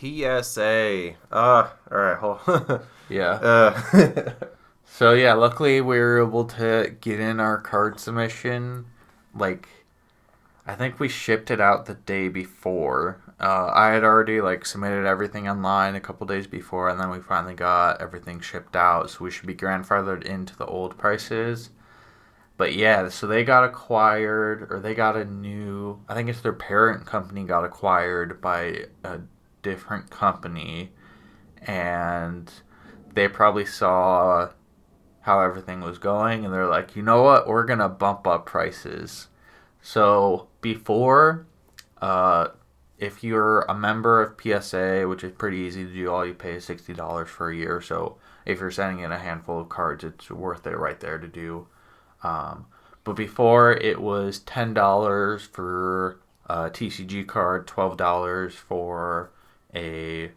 PSA. Alright, hold on. Yeah. uh, So yeah, luckily we were able to get in our card submission. Like, I think we shipped it out the day before. I had already like submitted everything online a couple days before, and then we finally got everything shipped out. So we should be grandfathered into the old prices. But yeah, so they got acquired, or they got a new. I think it's their parent company got acquired by a different company, and they probably saw how everything was going, and they're like, you know what, we're gonna bump up prices. So before, uh, if you're a member of PSA, which is pretty easy to do, all you pay is $60 for a year. So if you're sending in a handful of cards, it's worth it right there to do. But before it was $10 for a TCG card, $12 for a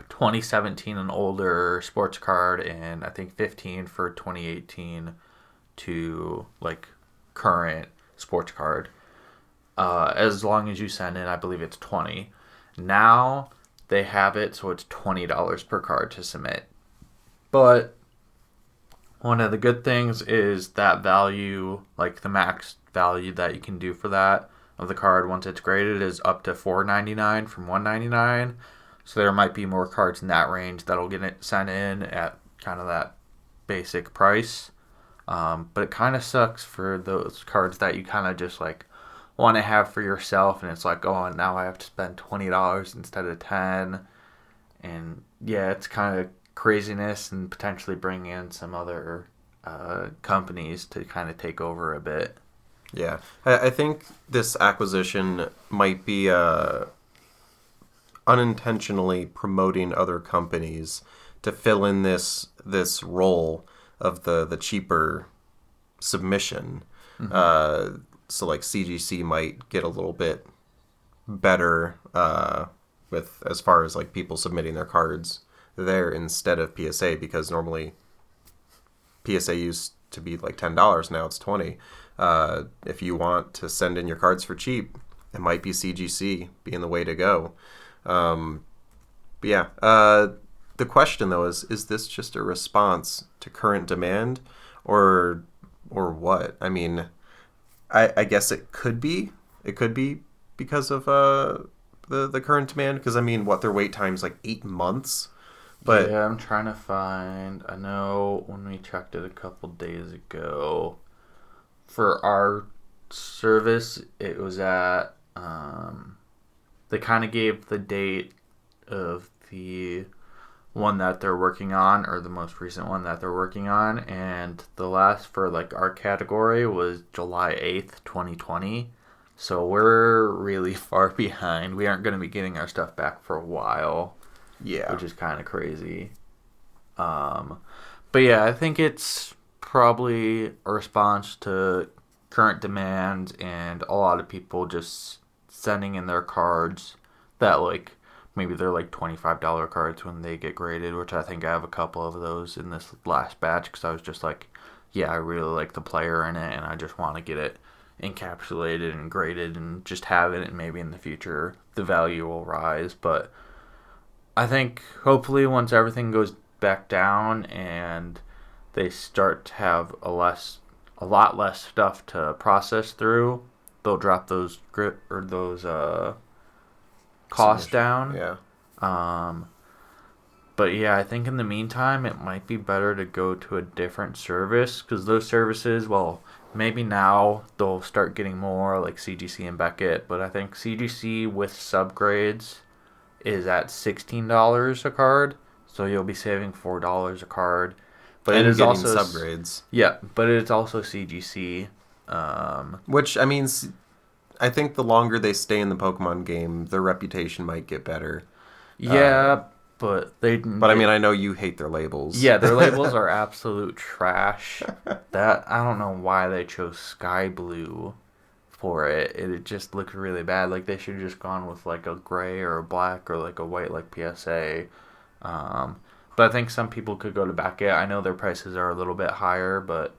2017 and older sports card, and I think 15 for 2018 to like current sports card. As long as you send in, I believe it's 20. Now they have it so it's $20 per card to submit. But one of the good things is that value, like the max value that you can do for that of the card once it's graded, is up to $4.99 from $1.99. So there might be more cards in that range that'll get it sent in at kind of that basic price. But it kind of sucks for those cards that you kind of just like want to have for yourself, and it's like, oh, now I have to spend $20 instead of 10. And yeah, it's kind of craziness, and potentially bring in some other companies to kind of take over a bit. yeah, I think this acquisition might be unintentionally promoting other companies to fill in this role of the cheaper submission. Mm-hmm. So like CGC might get a little bit better with as far as like people submitting their cards there instead of PSA, because normally PSA used to be like $10, now it's 20. If you want to send in your cards for cheap, it might be CGC being the way to go. But yeah, the question though is this just a response to current demand, or what? I mean, I guess it could be. It could be because of the current demand. Because I mean, what, their wait time's like 8 months. But Yeah, I'm trying to find. I know when we checked it a couple days ago, for our service, it was at. They kind of gave the date of the one that they're working on, or the most recent one that they're working on, and the last for like our category was July 8th, 2020. So we're really far behind. We aren't going to be getting our stuff back for a while, yeah, which is kind of crazy. Um, but yeah, I think it's probably a response to current demand and a lot of people just sending in their cards that like maybe they're like $25 cards when they get graded, which I think I have a couple of those in this last batch because I was just like, yeah, I really like the player in it and I just want to get it encapsulated and graded and just have it, and maybe in the future the value will rise. But I think hopefully once everything goes back down and they start to have a lot less stuff to process through, they'll drop those costs submission. down. Yeah, Um, but yeah, I think in the meantime it might be better to go to a different service because those services, well, maybe now they'll start getting more like CGC and Beckett, but I think CGC with subgrades is at $16 a card, so you'll be saving $4 a card. But it and is getting also subgrades. yeah, but it's also CGC. Which I mean, I think the longer they stay in the Pokemon game, their reputation might get better. Yeah, but But I mean, I know you hate their labels. yeah, their labels are absolute trash. That I don't know why they chose Sky Blue for it. It just looked really bad. Like they should have just gone with like a gray or a black or like a white like PSA. Um, but I think some people could go to Beckett. I know their prices are a little bit higher, but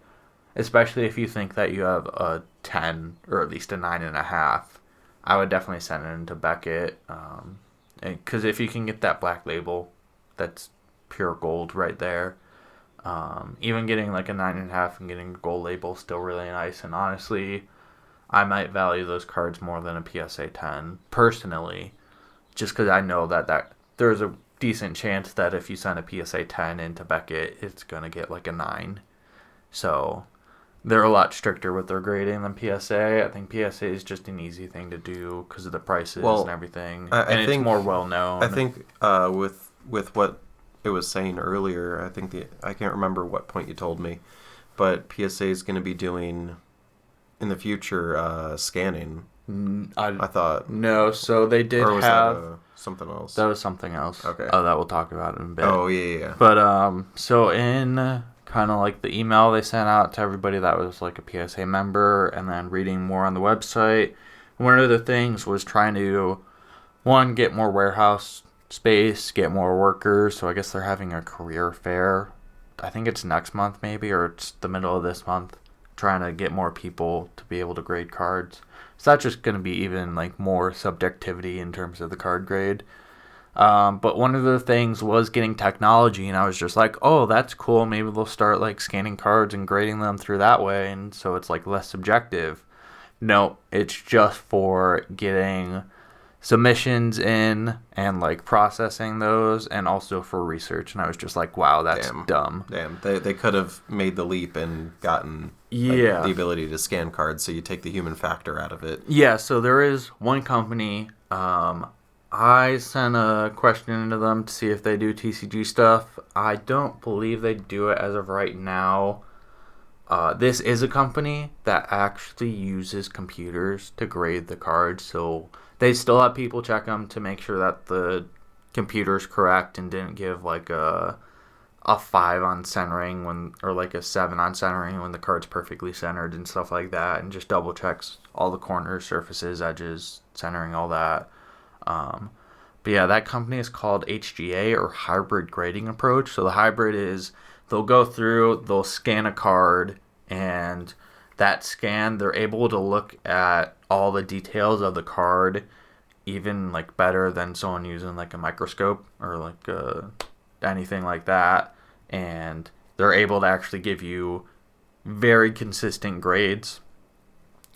especially if you think that you have a 10 or at least a 9.5, I would definitely send it into Beckett. Because if you can get that black label, that's pure gold right there. Even getting like a 9.5 and getting a gold label is still really nice. And honestly, I might value those cards more than a PSA 10 personally, just because I know that there's a decent chance that if you send a PSA 10 into Beckett, it's gonna get like a 9. So they're a lot stricter with their grading than PSA. I think PSA is just an easy thing to do because of the prices and everything, and it's more well known. I think with what it was saying earlier, I can't remember what point you told me, but PSA is going to be doing in the future scanning. I thought no, so they did or was have that, something else. That was something else. Okay. Oh, that we'll talk about in a bit. Oh yeah. But so in kind of like the email they sent out to everybody that was like a PSA member, and then reading more on the website, one of the things was trying to, one, get more warehouse space, get more workers. So I guess they're having a career fair. I think it's next month maybe, or it's the middle of this month, trying to get more people to be able to grade cards. So that's just going to be even like more subjectivity in terms of the card grade. But one of the things was getting technology, and I was just like, oh, that's cool. Maybe they'll start like scanning cards and grading them through that way, and so it's like less subjective. No, it's just for getting submissions in and like processing those, and also for research. And I was just like, wow, that's dumb. Damn, they could have made the leap and gotten the ability to scan cards, so you take the human factor out of it. Yeah, so there is one company. I sent a question into them to see if they do TCG stuff. I don't believe they do it as of right now. This is a company that actually uses computers to grade the cards, so they still have people check them to make sure that the computer's correct and didn't give like a 5 on centering or like a 7 on centering when the card's perfectly centered and stuff like that, and just double checks all the corners, surfaces, edges, centering, all that. But yeah, that company is called HGA, or Hybrid Grading Approach. So the hybrid is they'll go through, they'll scan a card, and that scan, they're able to look at all the details of the card even like better than someone using like a microscope or like anything like that. And they're able to actually give you very consistent grades.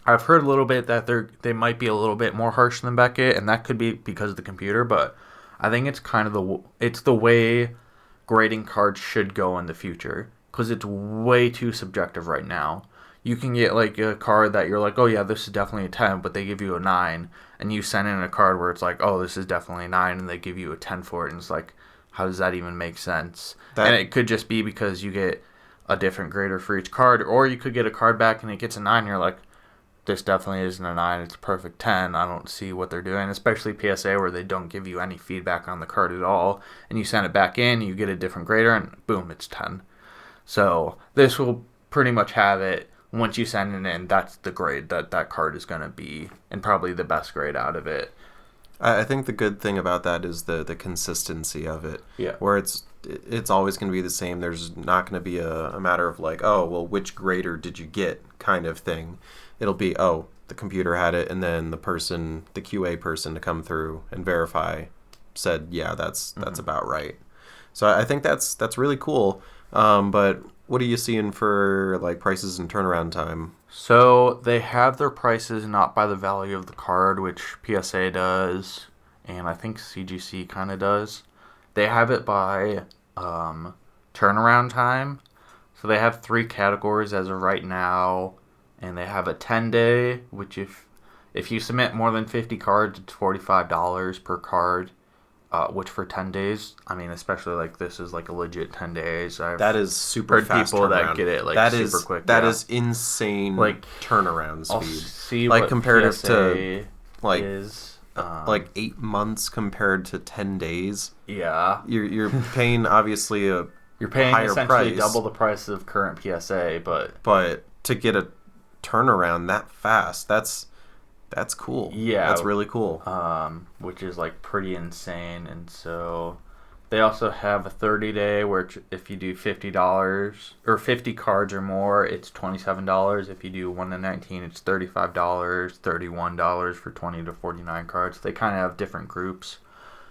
I've heard a little bit that they might be a little bit more harsh than Beckett, and that could be because of the computer, but I think it's kind of the way grading cards should go in the future, because it's way too subjective right now. You can get like a card that you're like, oh yeah, this is definitely a 10, but they give you a 9, and you send in a card where it's like, oh, this is definitely a 9, and they give you a 10 for it, and it's like, how does that even make sense? And it could just be because you get a different grader for each card, or you could get a card back and it gets a 9, and you're like, this definitely isn't a 9, it's a perfect 10. I don't see what they're doing, especially PSA where they don't give you any feedback on the card at all, and you send it back in, you get a different grader, and boom, it's 10. So this will pretty much have it. Once you send it in, that's the grade that card is going to be, and probably the best grade out of it. I think the good thing about that is the consistency of it. Yeah. Where it's always going to be the same. There's not going to be a matter of like, oh, well, which grader did you get kind of thing. It'll be, oh, the computer had it, and then the QA person to come through and verify said, yeah, that's about right. So I think that's really cool. But what are you seeing for like prices and turnaround time? So they have their prices not by the value of the card, which PSA does, and I think CGC kind of does. They have it by turnaround time. So they have 3 categories as of right now, and they have a 10-day, which if you submit more than 50 cards, it's $45 per card. Which for 10 days, I mean, especially like this is like a legit 10 days. That is super heard fast people turnaround. That get it like that super is, quick. That is insane like turnaround speed. I'll see like what comparative PSA to like is, like 8 months compared to 10 days. Yeah, you're paying obviously you're paying higher essentially price, double the price of current PSA, but to get a turnaround that fast, that's cool. Yeah, that's really cool. Which is like pretty insane. And so they also have a 30-day, where if you do $50 or 50 cards or more, it's $27. If you do 1 to 19, it's $35, $31 for 20 to 49 cards. They kind of have different groups.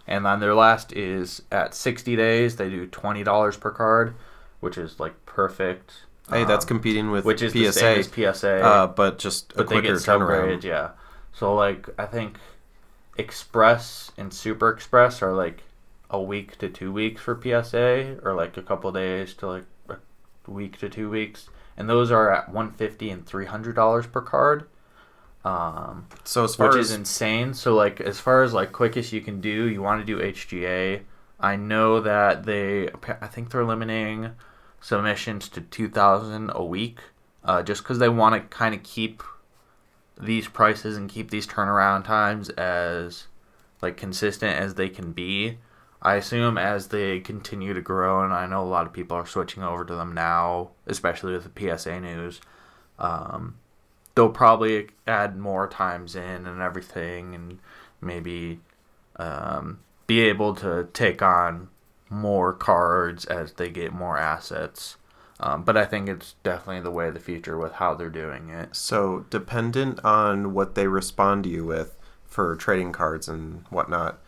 And then their last is at 60 days. They do $20 per card, which is like perfect. Hey, that's competing with which is PSA, the same as PSA, but just a but they quicker get turnaround. subgraded, yeah. So like I think Express and Super Express are like a week to 2 weeks for PSA, or like a couple days to like a week to 2 weeks, and those are at $150 and $300 per card. So as far Which as is insane. So like as far as like quickest you can do, you want to do HGA. I know that I think they're limiting submissions to 2,000 a week, just because they want to kind of keep these prices and keep these turnaround times as like consistent as they can be. I assume as they continue to grow, and I know a lot of people are switching over to them now, especially with the PSA news. They'll probably add more times in and everything, and maybe be able to take on more cards as they get more assets. But I think it's definitely the way of the future with how they're doing it. So dependent on what they respond to you with for trading cards and whatnot,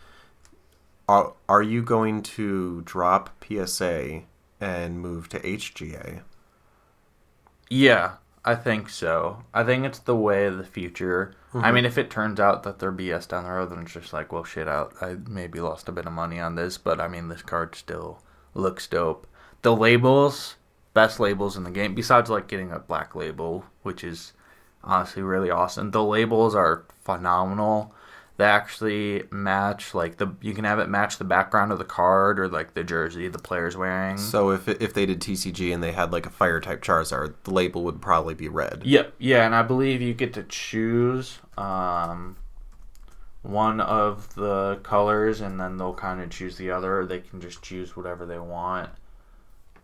are you going to drop PSA and move to HGA? Yeah, I think so. I think it's the way of the future. I mean, if it turns out that they're BS down the road, then it's just like, well, shit out. I maybe lost a bit of money on this, but I mean, this card still looks dope. The labels, best labels in the game, besides like getting a black label, which is honestly really awesome. The labels are phenomenal. They actually match you can have it match the background of the card or like the jersey the player's wearing. So if they did TCG and they had like a fire type Charizard, the label would probably be red. Yep, yeah, and I believe you get to choose one of the colors, and then they'll kind of choose the other. They can just choose whatever they want.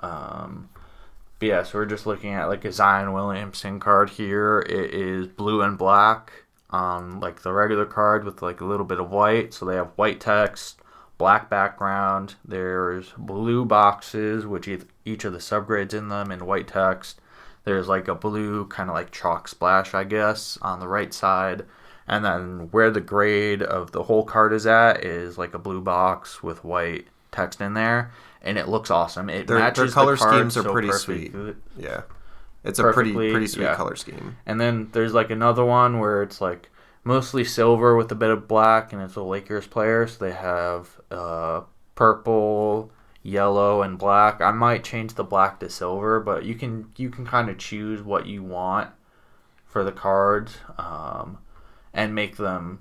But yeah, so we're just looking at like a Zion Williamson card here. It is blue and black on like the regular card with like a little bit of white. So they have white text, black background. There's blue boxes, which each of the subgrades in them in white text. There's like a blue kind of like chalk splash, I guess, on the right side. And then where the grade of the whole card is at is like a blue box with white text in there. And it looks awesome. Their color the card schemes are so pretty perfect. sweet. Yeah. It's a pretty sweet yeah. color scheme. And then there's like another one where it's like mostly silver with a bit of black, and it's a Lakers player. So they have purple, yellow, and black. I might change the black to silver, but you can kind of choose what you want for the cards, and make them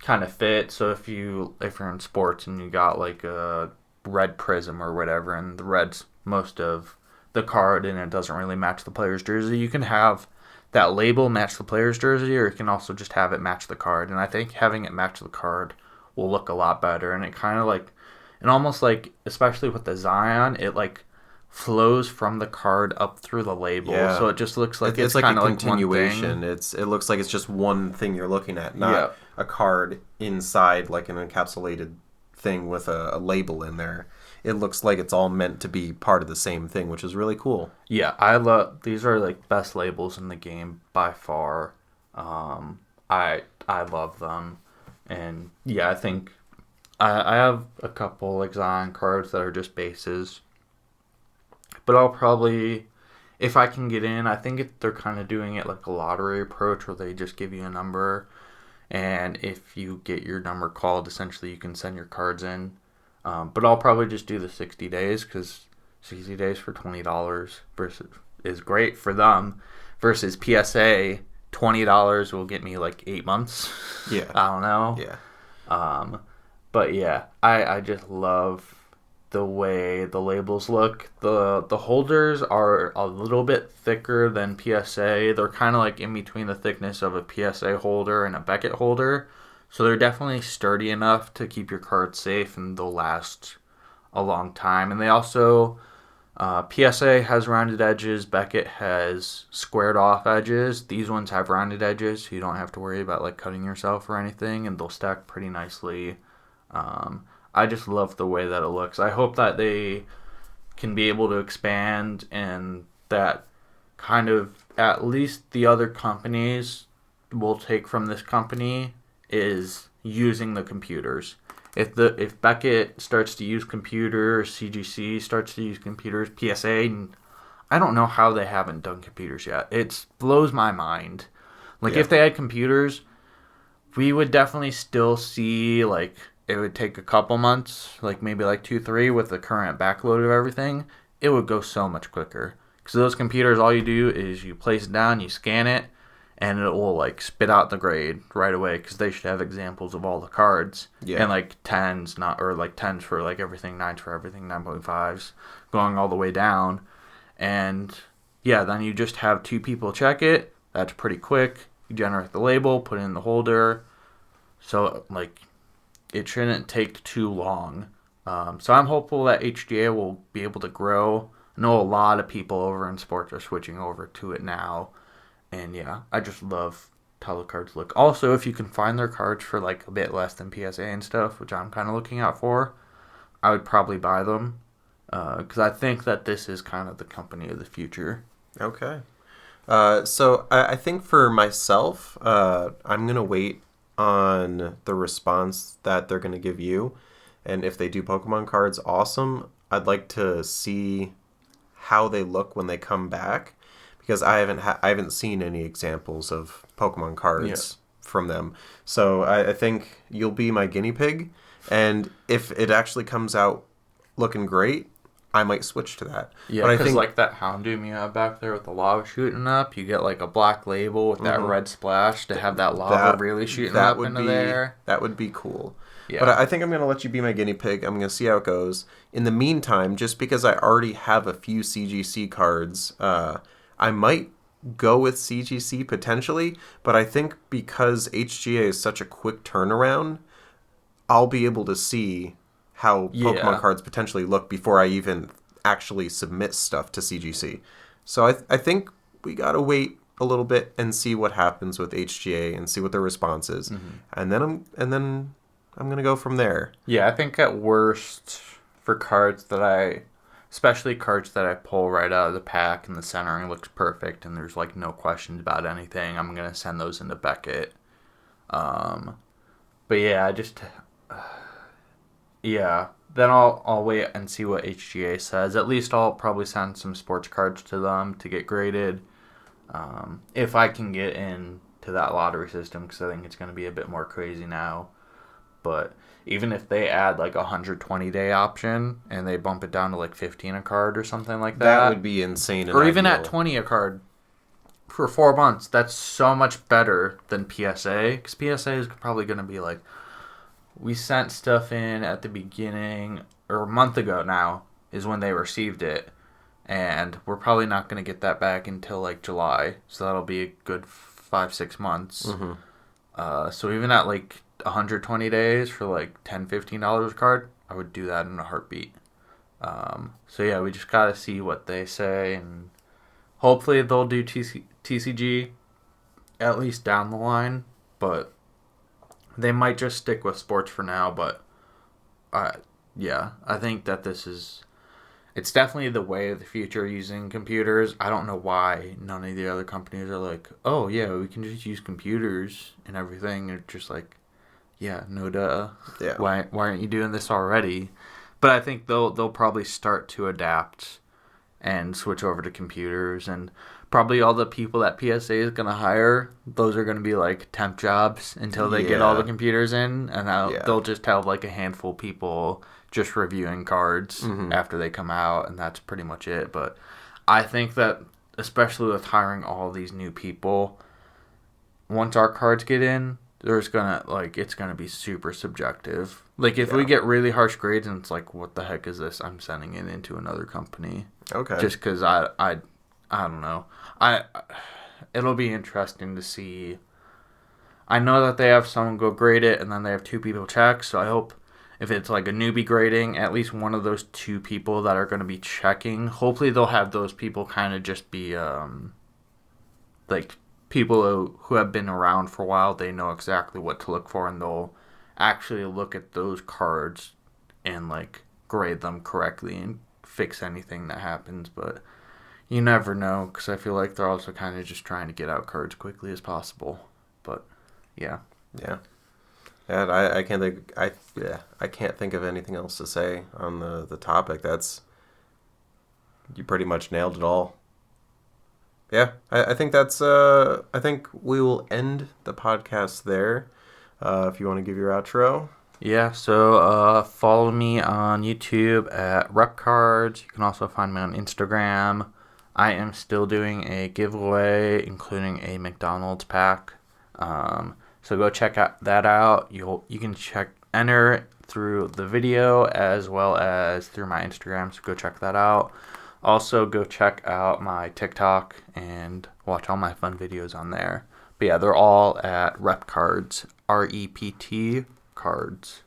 kind of fit. So if you're in sports and you got like a red prism or whatever, and the red's most of the card and it doesn't really match the player's jersey, you can have that label match the player's jersey, or you can also just have it match the card. And I think having it match the card will look a lot better. And it kind of like, and almost like, especially with the Zion, it like flows from the card up through the label. Yeah. So it just looks like it's like kind of like continuation. It looks like it's just one thing you're looking at, not a card inside like an encapsulated thing with a label in there. It looks like it's all meant to be part of the same thing, which is really cool. Yeah, I love these are like best labels in the game by far. I love them, and yeah, I think I have a couple like Zion cards that are just bases, but I'll probably, if I can get in, I think they're kind of doing it like a lottery approach where they just give you a number, and if you get your number called, essentially you can send your cards in. But I'll probably just do the 60 days because 60 days for $20 is great for them versus PSA, $20 will get me like 8 months. Yeah. I don't know. Yeah. But yeah, I just love the way the labels look. The holders are a little bit thicker than PSA. They're kind of like in between the thickness of a PSA holder and a Beckett holder. So they're definitely sturdy enough to keep your cards safe, and they'll last a long time. And they also, PSA has rounded edges, Beckett has squared off edges. These ones have rounded edges, so you don't have to worry about like cutting yourself or anything, and they'll stack pretty nicely. I just love the way that it looks. I hope that they can be able to expand, and that kind of at least the other companies will take from this company is using the computers. if Beckett starts to use computers, CGC starts to use computers, PSA, I don't know how they haven't done computers yet. It blows my mind. Like, if they had computers, we would definitely still see, like, it would take a couple months, like maybe like 2-3 with the current backload of everything. It would go so much quicker. Because those computers, all you do is you place it down, you scan it, and it will like spit out the grade right away. Because they should have examples of all the cards. Yeah. And like 10s, or like 10s for like everything, 9s for everything, 9.5s, going all the way down. And yeah, then you just have 2 people check it. That's pretty quick. You generate the label, put it in the holder. So like, it shouldn't take too long. So I'm hopeful that HGA will be able to grow. I know a lot of people over in sports are switching over to it now. And yeah, I just love how the cards look. Also, if you can find their cards for like a bit less than PSA and stuff, which I'm kind of looking out for, I would probably buy them. Because I think that this is kind of the company of the future. Okay. So I think for myself, I'm going to wait on the response that they're going to give you. And if they do Pokemon cards, awesome. I'd like to see how they look when they come back, because I haven't seen any examples of Pokemon cards from them. So I think you'll be my guinea pig. And if it actually comes out looking great, I might switch to that. Yeah, because like that Houndoom you have back there with the lava shooting up, you get like a black label with that red splash to have that lava really shooting up into there. That would be cool. Yeah. But I think I'm going to let you be my guinea pig. I'm going to see how it goes. In the meantime, just because I already have a few CGC cards, I might go with CGC potentially, but I think because HGA is such a quick turnaround, I'll be able to see how Pokemon cards potentially look before I even actually submit stuff to CGC. So I think we got to wait a little bit and see what happens with HGA and see what their response is. And then I'm going to go from there. Yeah, I think at worst for cards that especially cards that I pull right out of the pack and the centering looks perfect and there's like no questions about anything, I'm going to send those into Beckett. But yeah, then I'll wait and see what HGA says. At least I'll probably send some sports cards to them to get graded. If I can get into that lottery system, because I think it's going to be a bit more crazy now. But even if they add like a 120-day option and they bump it down to like 15 a card or something like that would be insane. Or even at 20 a card for 4 months, that's so much better than PSA. Because PSA is probably going to be like, we sent stuff in at the beginning, or a month ago now, is when they received it. And we're probably not going to get that back until like July. So that'll be a good 5-6 months. So even at like 120 days for like $10-15 a card, I would do that in a heartbeat. So yeah, we just got to see what they say. And hopefully they'll do TCG at least down the line. But they might just stick with sports for now, but yeah, I think that it's definitely the way of the future using computers. I don't know why none of the other companies are like, oh yeah, we can just use computers and everything. They're just like, yeah, no duh. Yeah. Why aren't you doing this already? But I think they'll probably start to adapt and switch over to computers, and probably all the people that PSA is going to hire, those are going to be like temp jobs until they get all the computers in, and they'll just have like a handful of people just reviewing cards after they come out, and that's pretty much it. But I think that especially with hiring all these new people, once our cards get in, it's gonna be super subjective. Like if we get really harsh grades and it's like, what the heck is this? I'm sending it into another company. Okay. Just because I don't know. It'll be interesting to see. I know that they have someone go grade it, and then they have 2 people check. So I hope if it's like a newbie grading, at least one of those 2 people that are going to be checking, hopefully they'll have those people kind of just be like people who have been around for a while. They know exactly what to look for, and they'll actually look at those cards and like grade them correctly and fix anything that happens. But you never know, because I feel like they're also kind of just trying to get out cards quickly as possible. But yeah. And I can't think I can't think of anything else to say on the topic. That's you pretty much nailed it all. Yeah, I think that's I think we will end the podcast there. If you want to give your outro. Yeah, so follow me on YouTube at Rep Cards. You can also find me on Instagram. I am still doing a giveaway, including a McDonald's pack. So go check that out. You can enter through the video as well as through my Instagram. So go check that out. Also, go check out my TikTok and watch all my fun videos on there. But yeah, they're all at Rep Cards, REPT Cards.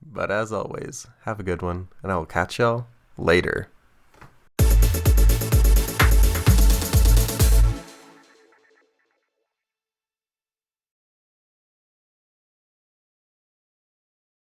But as always, have a good one, and I will catch y'all later.